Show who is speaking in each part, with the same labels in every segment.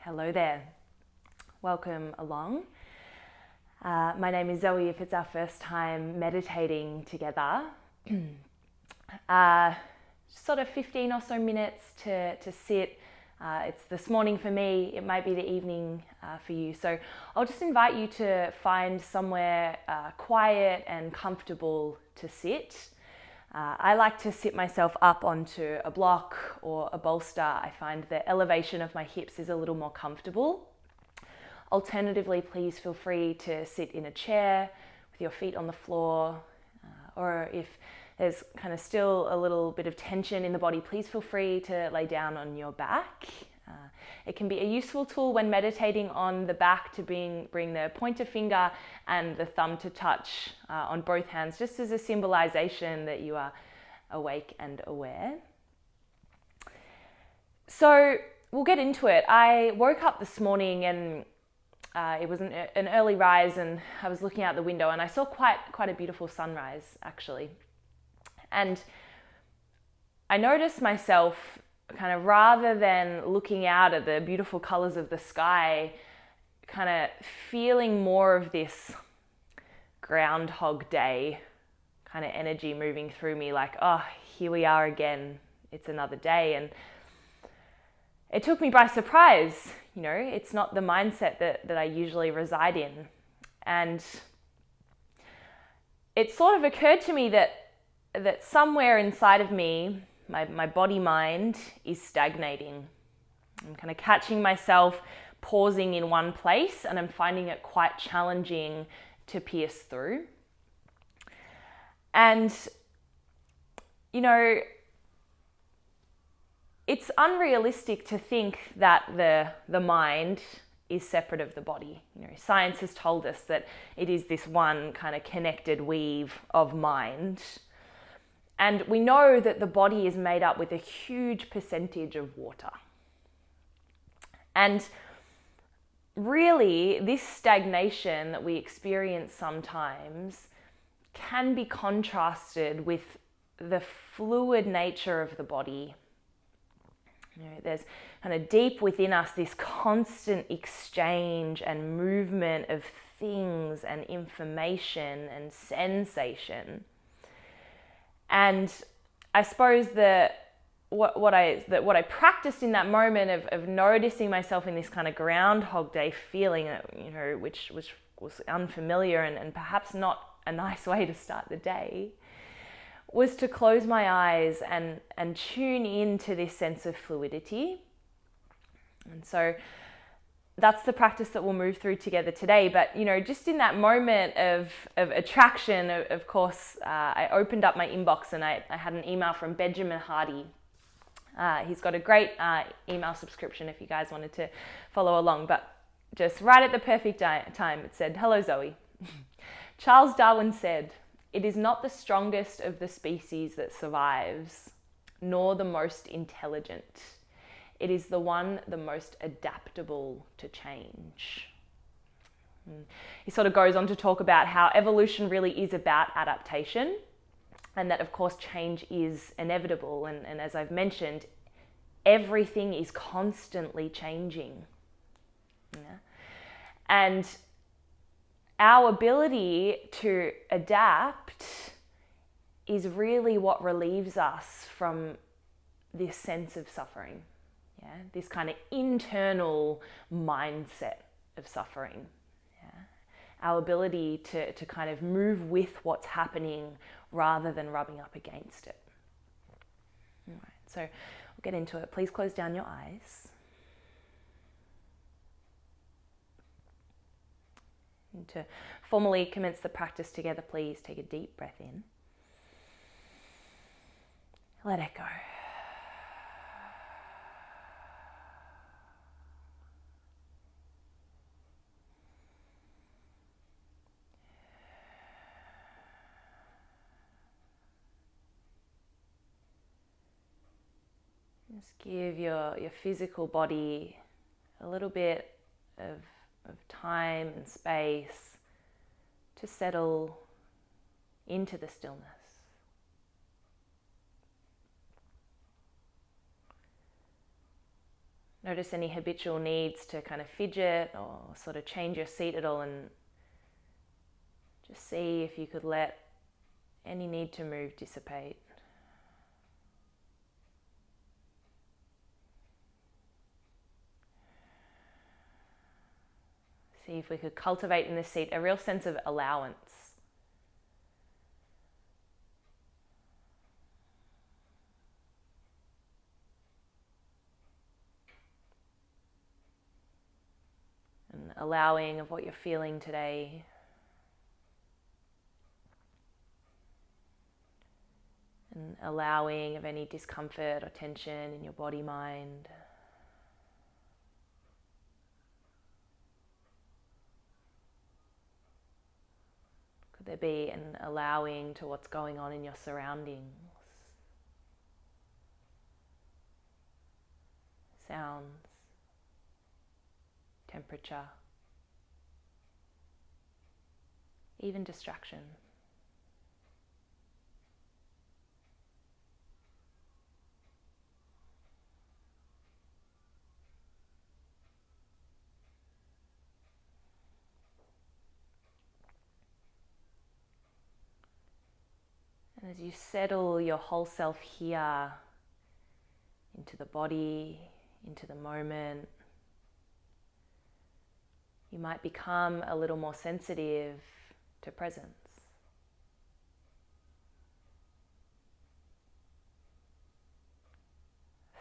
Speaker 1: Hello there. Welcome along. My name is Zoe if it's our first time meditating together. Sort of 15 or so minutes to sit. It's this morning for me, it might be the evening for you. So I'll just invite you to find somewhere quiet and comfortable to sit. I like to sit myself up onto a block or a bolster. I find the elevation of my hips is a little more comfortable. Alternatively, please feel free to sit in a chair with your feet on the floor, or if there's kind of still a little bit of tension in the body, please feel free to lay down on your back. It can be a useful tool when meditating on the back to bring the pointer finger and the thumb to touch on both hands, just as a symbolization that you are awake and aware. So we'll get into it. I woke up this morning and it was an early rise, and I was looking out the window and I saw quite a beautiful sunrise actually. And I noticed myself kind of, rather than looking out at the beautiful colors of the sky, kind of feeling more of this groundhog day kind of energy moving through me, like, oh, here we are again, it's another day. And it took me by surprise. It's not the mindset that I usually reside in. And it sort of occurred to me that somewhere inside of me, my body mind is stagnating. I'm kind of catching myself pausing in one place, and I'm finding it quite challenging to pierce through. And, it's unrealistic to think that the mind is separate of the body. Science has told us that it is this one kind of connected weave of mind. And we know that the body is made up with a huge percentage of water. And really, this stagnation that we experience sometimes can be contrasted with the fluid nature of the body. There's kind of deep within us this constant exchange and movement of things and information and sensation. And I suppose what I practiced in that moment of noticing myself in this kind of groundhog day feeling, which was unfamiliar and perhaps not a nice way to start the day, was to close my eyes and tune into this sense of fluidity. And so that's the practice that we'll move through together today. But, just in that moment of attraction, of course, I opened up my inbox and I had an email from Benjamin Hardy. He's got a great email subscription if you guys wanted to follow along. But just right at the perfect time, it said, "Hello, Zoe. Charles Darwin said, 'It is not the strongest of the species that survives, nor the most intelligent. It is the one the most adaptable to change.'" He sort of goes on to talk about how evolution really is about adaptation, and that of course change is inevitable. And as I've mentioned, everything is constantly changing. Yeah? And our ability to adapt is really what relieves us from this sense of suffering. Yeah, this kind of internal mindset of suffering. Yeah? Our ability to kind of move with what's happening rather than rubbing up against it. All right, so we'll get into it. Please close down your eyes. And to formally commence the practice together, please take a deep breath in. Let it go. Just give your physical body a little bit of time and space to settle into the stillness. Notice any habitual needs to kind of fidget or sort of change your seat at all, and just see if you could let any need to move dissipate. See if we could cultivate in this seat a real sense of allowance. And allowing of what you're feeling today. And allowing of any discomfort or tension in your body, mind. Could there be an allowing to what's going on in your surroundings? Sounds, temperature, even distraction. And as you settle your whole self here into the body, into the moment, you might become a little more sensitive to presence.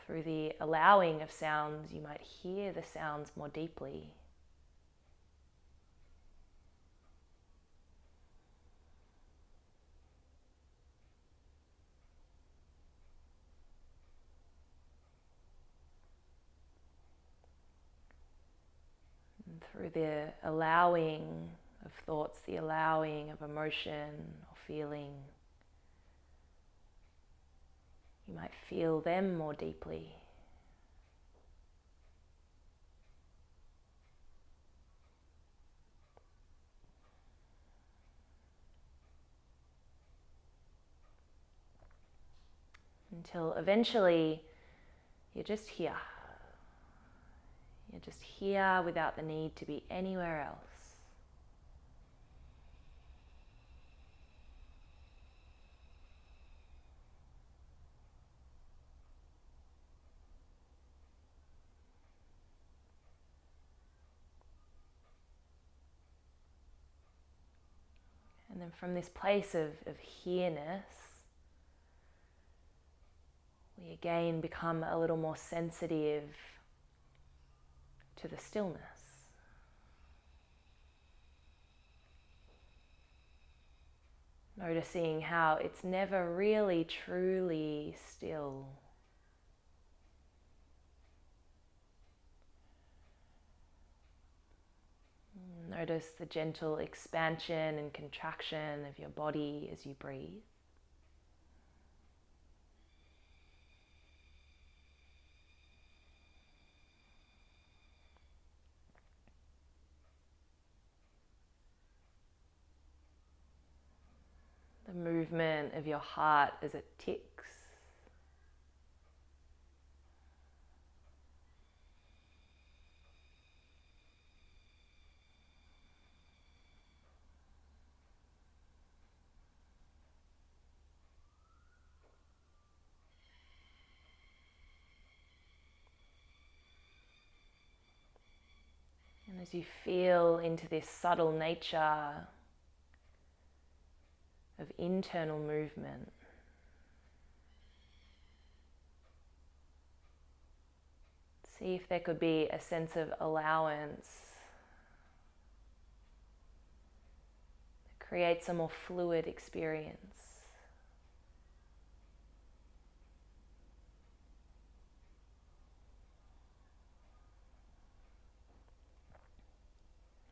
Speaker 1: Through the allowing of sounds, you might hear the sounds more deeply. And through the allowing of thoughts, the allowing of emotion or feeling, you might feel them more deeply. Until eventually you're just here. You're just here without the need to be anywhere else. And then from this place of here-ness, we again become a little more sensitive to the stillness. Noticing how it's never really truly still. Notice the gentle expansion and contraction of your body as you breathe. The movement of your heart as it ticks. And as you feel into this subtle nature of internal movement, see if there could be a sense of allowance that creates a more fluid experience.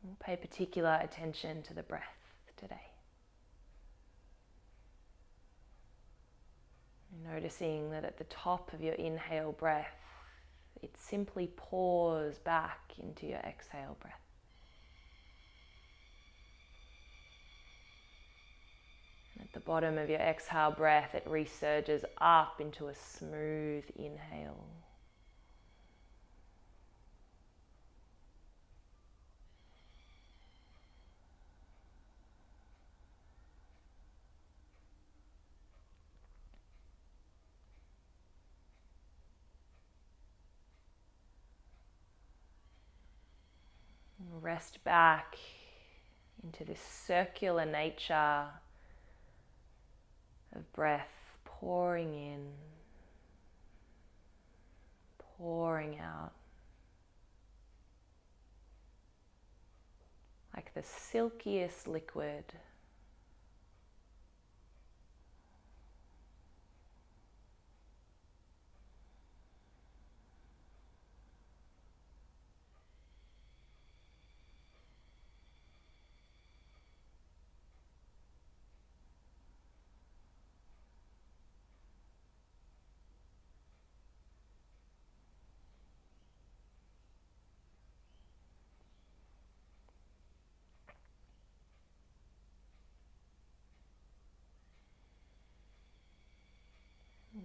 Speaker 1: And pay particular attention to the breath today. Noticing that at the top of your inhale breath, it simply pours back into your exhale breath. And at the bottom of your exhale breath, it resurges up into a smooth inhale. rest back into this circular nature of breath, pouring in, pouring out, like the silkiest liquid.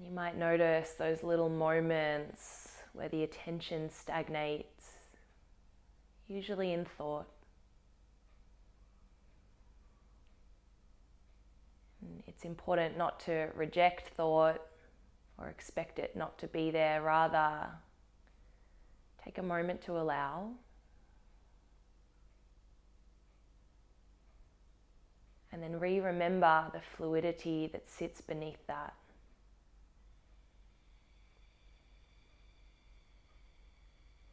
Speaker 1: You might notice those little moments where the attention stagnates, usually in thought. And it's important not to reject thought or expect it not to be there. Rather, take a moment to allow. And then remember the fluidity that sits beneath that.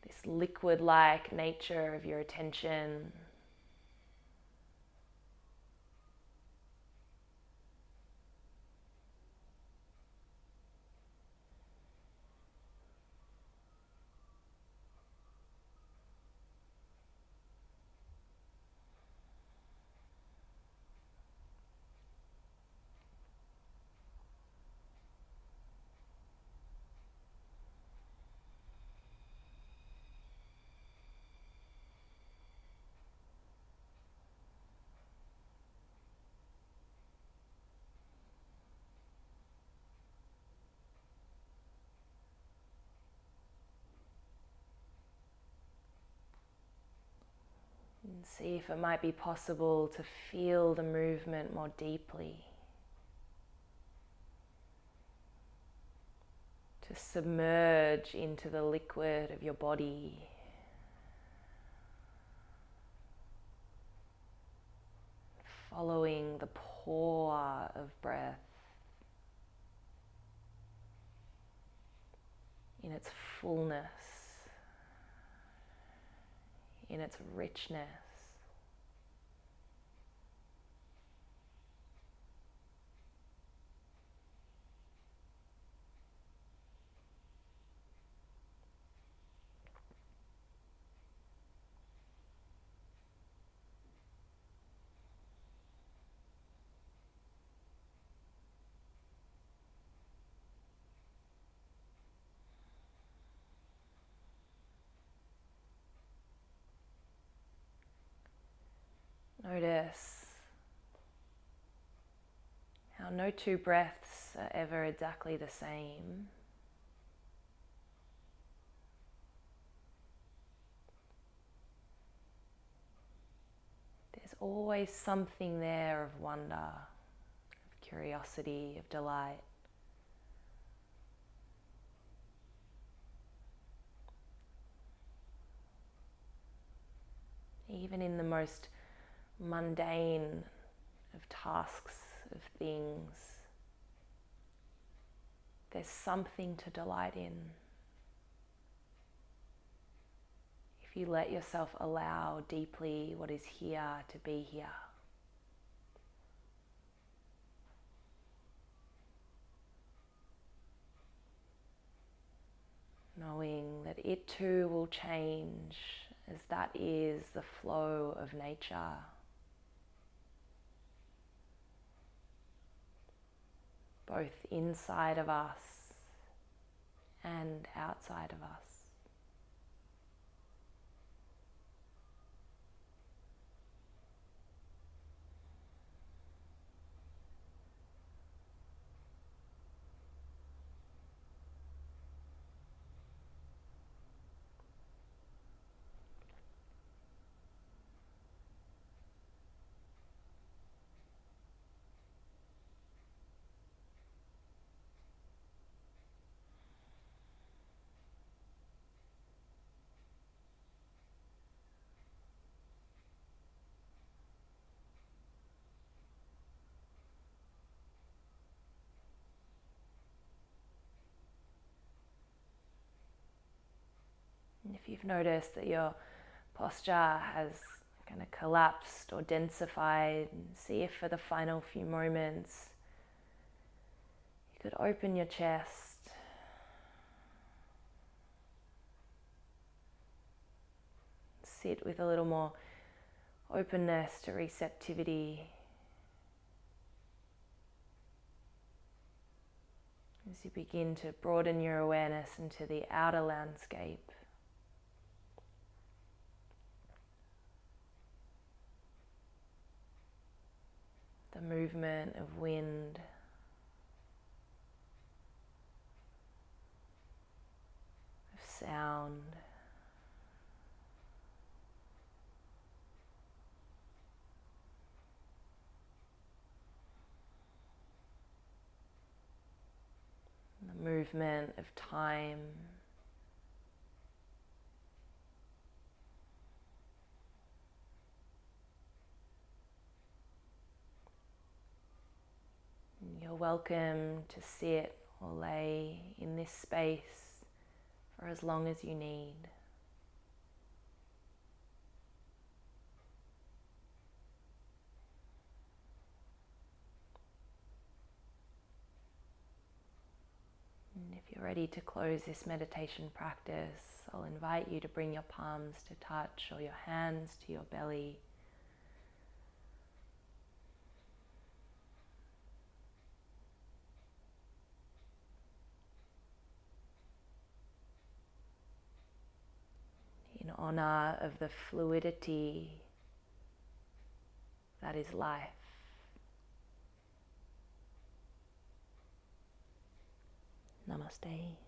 Speaker 1: This liquid-like nature of your attention. And see if it might be possible to feel the movement more deeply. To submerge into the liquid of your body. Following the pour of breath in its fullness, in its richness. Notice how no two breaths are ever exactly the same. There's always something there of wonder, of curiosity, of delight. Even in the most mundane of tasks, of things, there's something to delight in. If you let yourself allow deeply what is here to be here. Knowing that it too will change, as that is the flow of nature. Both inside of us and outside of us. And if you've noticed that your posture has kind of collapsed or densified, see if for the final few moments you could open your chest, sit with a little more openness to receptivity as you begin to broaden your awareness into the outer landscape. The movement of wind, of sound, the movement of time. You're welcome to sit or lay in this space for as long as you need. And if you're ready to close this meditation practice, I'll invite you to bring your palms to touch or your hands to your belly. In honor of the fluidity that is life. Namaste.